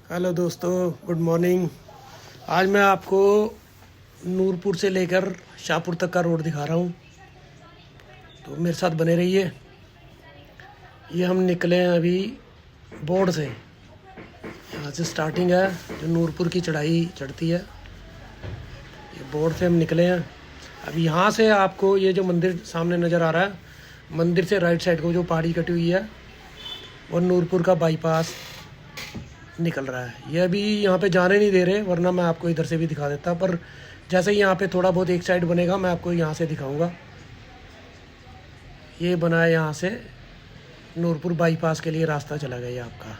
Hello दोस्तों, good morning. आज मैं आपको नूरपुर से लेकर शाहपुर तक का रोड दिखा रहा हूँ, तो मेरे साथ बने रहिए। ये हम निकले हैं अभी बोर्ड से। यहाँ से स्टार्टिंग है जो नूरपुर की चढ़ाई चढ़ती है, ये बोर्ड से हम निकले हैं। अभी यहाँ से आपको ये जो मंदिर सामने नज़र आ रहा है, मंदिर से राइट साइड को जो पहाड़ी कटी हुई है वो नूरपुर का बाईपास निकल रहा है। ये अभी यहाँ पे जाने नहीं दे रहे, वरना मैं आपको इधर से भी दिखा देता, पर जैसे ही यहाँ पे थोड़ा बहुत एक साइड बनेगा मैं आपको यहाँ से दिखाऊंगा। ये बना है, यहाँ से नूरपुर बाईपास के लिए रास्ता चला गया ये आपका।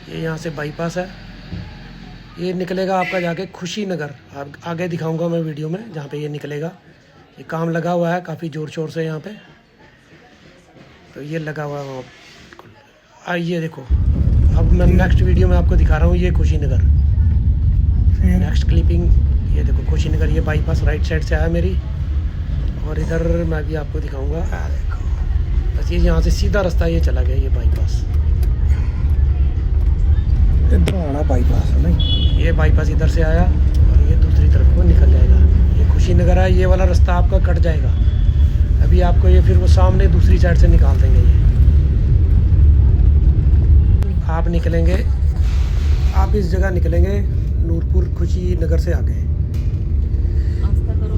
ये यहाँ से बाईपास है, ये निकलेगा आपका जाके खुशी नगर। आगे दिखाऊंगा मैं वीडियो में जहाँ पे ये निकलेगा। ये काम लगा हुआ है काफ़ी ज़ोर शोर से यहाँ पे, तो ये लगा हुआ है। आइए देखो, अब मैं नेक्स्ट वीडियो में आपको दिखा रहा हूँ ये खुशीनगर। नेक्स्ट क्लिपिंग ये देखो खुशीनगर, ये बाईपास राइट साइड से आया मेरी, और इधर मैं भी आपको दिखाऊंगा। देखो बस ये यहाँ से सीधा रास्ता ये चला गया, ये बाईपास इधर आना बाईपास है नहीं, ये बाईपास इधर से आया और ये दूसरी तरफ को निकल जाएगा। ये खुशीनगर है, ये वाला रास्ता आपका कट जाएगा। अभी आपको ये फिर वो सामने दूसरी साइड से निकाल देंगे। ये आप निकलेंगे, आप इस जगह निकलेंगे नूरपुर खुशी नगर से आगे।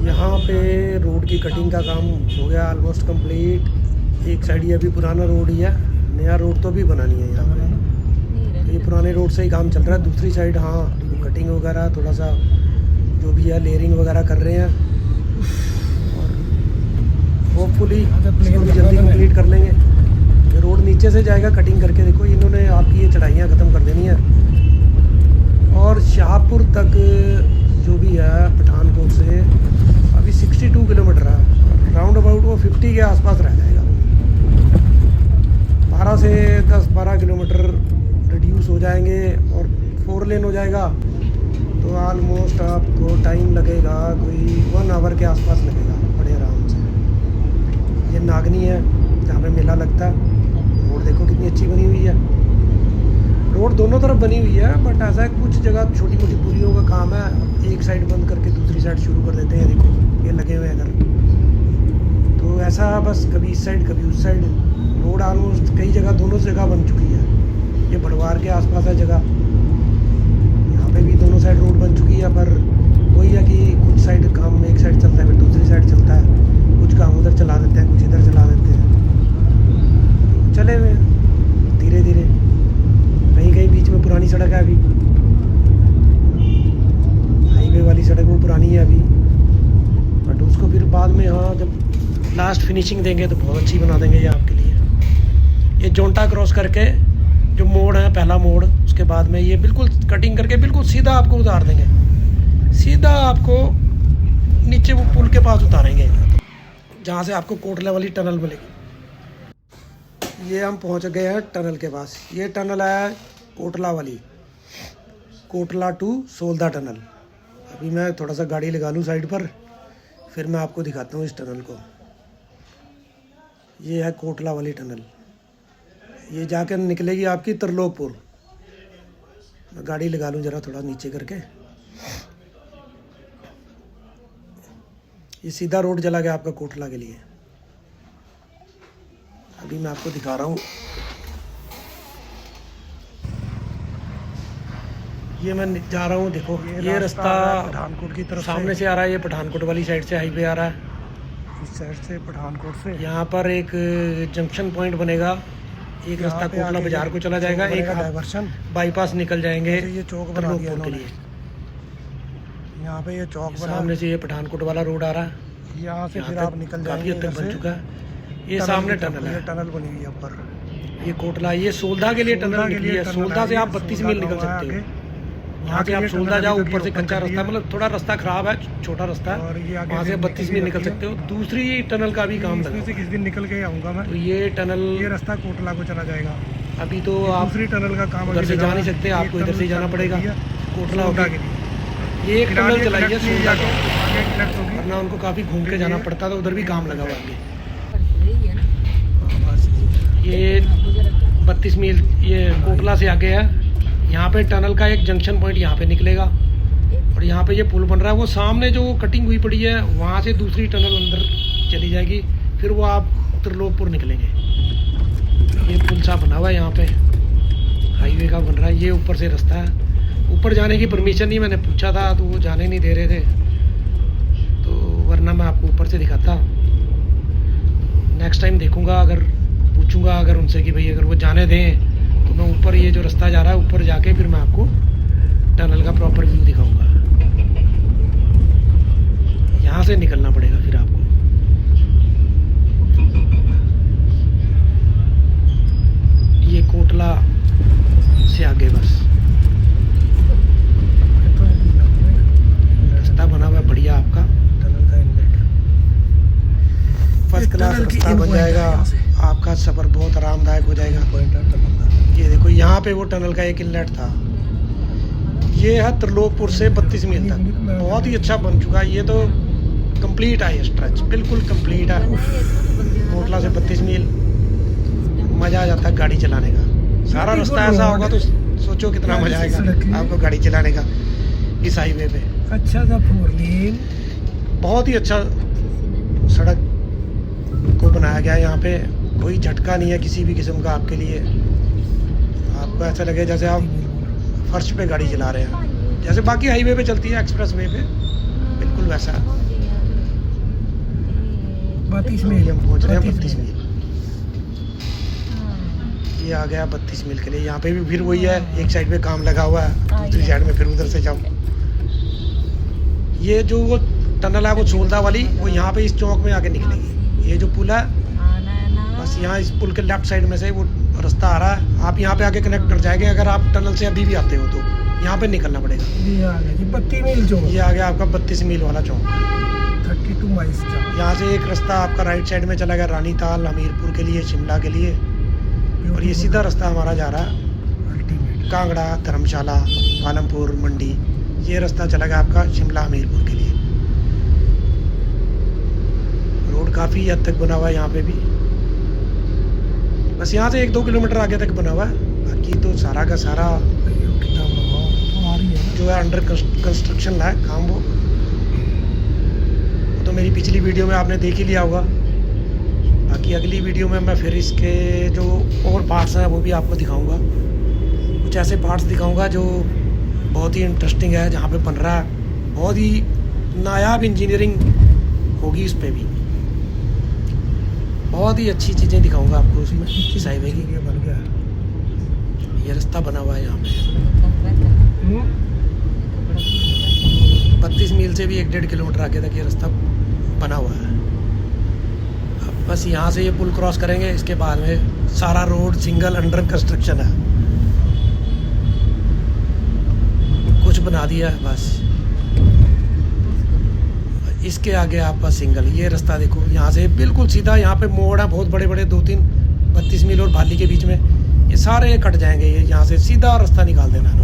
यहाँ पे रोड की कटिंग का काम हो गया ऑलमोस्ट कंप्लीट। एक साइड ये अभी पुराना रोड ही है, नया रोड तो भी बनानी है यहाँ पे। ये पुराने रोड से ही काम चल रहा है। दूसरी साइड हाँ कटिंग वगैरह थोड़ा सा जो भी है लेयरिंग वगैरह कर रहे हैं, और होपफुली जल्दी कंप्लीट कर लेंगे। ये रोड नीचे से जाएगा कटिंग करके। देखो इन्होंने आपकी ये चढ़ाइयाँ ख़त्म कर देनी है, और शाहपुर तक जो भी है पठानकोट से अभी 62 किलोमीटर है। राउंड अबाउट वो 50 के आसपास रह जाएगा। 12 से 10-12 किलोमीटर रिड्यूस हो जाएंगे और 4 लेन हो जाएगा, तो ऑलमोस्ट आपको टाइम लगेगा कोई 1 आवर के आसपास लगेगा बड़े आराम से। ये नागनी है जहाँ पे मेला लगता है। रोड देखो कितनी अच्छी बनी हुई है। रोड दोनों तरफ बनी हुई है, बट ऐसा है कुछ जगह छोटी मोटी पुलियों का काम है, एक साइड बंद करके दूसरी साइड शुरू कर देते हैं। देखो ये लगे हुए हैं इधर, तो ऐसा बस कभी इस साइड कभी उस साइड। रोड ऑलमोस्ट कई जगह दोनों जगह बन चुकी है। ये भड़वार के आसपास है जगह, यहाँ पे भी दोनों साइड रोड बन चुकी है, पर वही है कि कुछ साइड काम एक साइड चलता है फिर दूसरी साइड चलता है। कुछ काम उधर चला देते हैं, कुछ इधर चला देते हैं, चले हुए धीरे धीरे। कहीं कहीं बीच में पुरानी सड़क है अभी, हाईवे वाली सड़क वो पुरानी है अभी, बट उसको फिर बाद में हाँ जब लास्ट फिनिशिंग देंगे तो बहुत अच्छी बना देंगे ये आपके लिए। ये जोंटा क्रॉस करके जो मोड़ है पहला मोड़, उसके बाद में ये बिल्कुल कटिंग करके बिल्कुल सीधा आपको उतार देंगे। सीधा आपको नीचे वो पुल के पास उतारेंगे जहाँ से आपको कोटला वाली टनल मिलेगी। ये हम पहुंच गए हैं टनल के पास। ये टनल है कोटला वाली, कोटला टू सोलदा टनल। अभी मैं थोड़ा सा गाड़ी लगा लूँ साइड पर, फिर मैं आपको दिखाता हूँ इस टनल को। ये है कोटला वाली टनल, ये जाकर निकलेगी आपकी त्रिलोकपुर। मैं गाड़ी लगा लूँ ज़रा थोड़ा नीचे करके। ये सीधा रोड चला गया आपका कोटला के लिए। अभी मैं आपको दिखा रहा हूँ, ये मैं जा रहा हूँ। देखो ये रास्ता पठानकोट की तरफ सामने से आ रहा है, ये पठानकोट वाली साइड से हाईवे आ रहा है। इस साइड से पठानकोट से यहाँ पर एक जंक्शन पॉइंट बनेगा। एक रास्ता कोटला बाजार को चला जाएगा, एक डाइवर्शन बाईपास निकल जाएंगे ये चौक बना दिया के लिए। यहाँ पे ये चौक सामने से ये पठानकोट वाला रोड आ रहा है, यहाँ से फिर आप निकल जाएंगे। काफ़ी हद तक बन चुका है। ये सामने टनल है, टनल बनी हुई है ऊपर। ये कोटला, ये सोलदा के लिए टनल निकली है। सोलदा से आप 32 मील निकल सकते हो। यहाँ से आप सोलदा जाओ, ऊपर से कच्चा रास्ता, मतलब थोड़ा रास्ता खराब है, छोटा रास्ता है, वहाँ से 32 मील निकल सकते हो। दूसरी टनल का भी काम लगा है, किस दिन निकल के आऊँगा मैं। तो ये टनल, ये रास्ता कोटला को चला जाएगा। अभी तो आप दूसरी टनल का काम उधर से जा नहीं सकते, आपको इधर से जाना पड़ेगा कोटला होगा के लिए। ये एक टनल चलाई है सोलदा को, वरना उनको काफ़ी घूम के जाना पड़ता था, उधर भी काम लगा हुआ है। ये 32 मील ये कोटला से आगे है, यहाँ पे टनल का एक जंक्शन पॉइंट यहाँ पे निकलेगा और यहाँ पे ये पुल बन रहा है, वो सामने जो कटिंग हुई पड़ी है वहाँ से दूसरी टनल अंदर चली जाएगी, फिर वो आप त्रिलोकपुर निकलेंगे। ये पुल सा बना हुआ है यहाँ पे, हाईवे का बन रहा है। ये ऊपर से रास्ता है, ऊपर जाने की परमिशन नहीं, मैंने पूछा था तो वो जाने नहीं दे रहे थे, तो वरना मैं आपको ऊपर से दिखाता। नेक्स्ट टाइम देखूंगा, अगर पूछूंगा अगर उनसे कि भाई अगर वो जाने दें तो मैं ऊपर ये जो रास्ता जा रहा है ऊपर जाके फिर मैं आपको टनल का प्रॉपर व्यू दिखाऊंगा। यहाँ से निकलना पड़ेगा फिर आपको। ये कोटला से आगे बस रास्ता बना हुआ है बढ़िया आपका, टनल का इनलेट फर्स्ट क्लास रास्ता बन जाएगा आपका, सफर बहुत आरामदायक हो जाएगा। ये देखो यहाँ पे वो टनल का एक इनलेट था। ये है त्रिलोकपुर से 32 मील तक, बहुत ही अच्छा बन चुका है। ये तो कंप्लीट है, ये स्ट्रेच बिल्कुल कंप्लीट है। कोटला से 32 मील, मज़ा आ जाता है गाड़ी चलाने का। सारा रास्ता ऐसा होगा तो सोचो कितना मज़ा आएगा आपको गाड़ी चलाने का इस हाईवे पे। अच्छा सा 4 लेन, बहुत ही अच्छा सड़क को बनाया गया है। यहाँ पे कोई झटका नहीं है किसी भी किस्म का आपके लिए। आपको ऐसा लगे जैसे आप फर्श पे गाड़ी चला रहे हैं, जैसे बाकी हाईवे पे चलती है एक्सप्रेस वे पे, बिल्कुल वैसा। 32 मील हम पहुँच रहे हैं, 32 मील। ये आ गया 32 मील के लिए। यहाँ पे भी फिर वही है, एक साइड पे काम लगा हुआ है, दूसरी साइड में फिर उधर से जाओ। ये जो वो टनल है वो सोलदा वाली, वो यहाँ पे इस चौक में आके निकलेगी। ये जो पुल है बस यहाँ इस पुल के लेफ्ट साइड में से वो रास्ता आ रहा है, आप यहाँ पे आके कनेक्ट कर जाएंगे। अगर आप टनल से अभी भी आते हो तो यहाँ पे निकलना पड़ेगा। ये आ गया 32 मील चौक, ये आ गया आपका 32 मील वाला चौक, 32 माइल्स। यहाँ से एक रास्ता आपका राइट साइड में चला गया रानीताल, हमीरपुर के लिए, शिमला के लिए, और ये सीधा रास्ता हमारा जा रहा है कांगड़ा, धर्मशाला, पालमपुर, मंडी। ये रास्ता चला गया आपका शिमला, हमीरपुर के लिए। रोड काफ़ी हद तक बना हुआ है यहाँ पे भी, बस यहाँ से 1-2 किलोमीटर आगे तक बना हुआ है। बाकी तो सारा का सारा जो है अंडर कंस्ट्रक्शन है काम। वो तो मेरी पिछली वीडियो में आपने देख ही लिया होगा। बाकी अगली वीडियो में मैं फिर इसके जो और पार्ट्स हैं वो भी आपको दिखाऊंगा। कुछ ऐसे पार्ट्स दिखाऊंगा जो बहुत ही इंटरेस्टिंग है, जहाँ पे बन रहा है बहुत ही नायाब इंजीनियरिंग होगी इस पे भी। बहुत ही अच्छी चीज़ें दिखाऊंगा आपको उसमें। इस हाईवे की ये बन गया, ये रास्ता बना हुआ है यहाँ पे 32 मील से भी 1-1.5 किलोमीटर आगे तक ये रास्ता बना हुआ है। अब बस यहाँ से ये पुल क्रॉस करेंगे, इसके बाद में सारा रोड सिंगल अंडर कंस्ट्रक्शन है, कुछ बना दिया है बस। इसके आगे आपका सिंगल ये रास्ता देखो, यहाँ से बिल्कुल सीधा, यहाँ पे मोड़ है बहुत बड़े बड़े 2-3, 32 मील और भाली के बीच में, ये सारे कट जाएंगे। ये यहाँ से सीधा रास्ता निकाल देना है।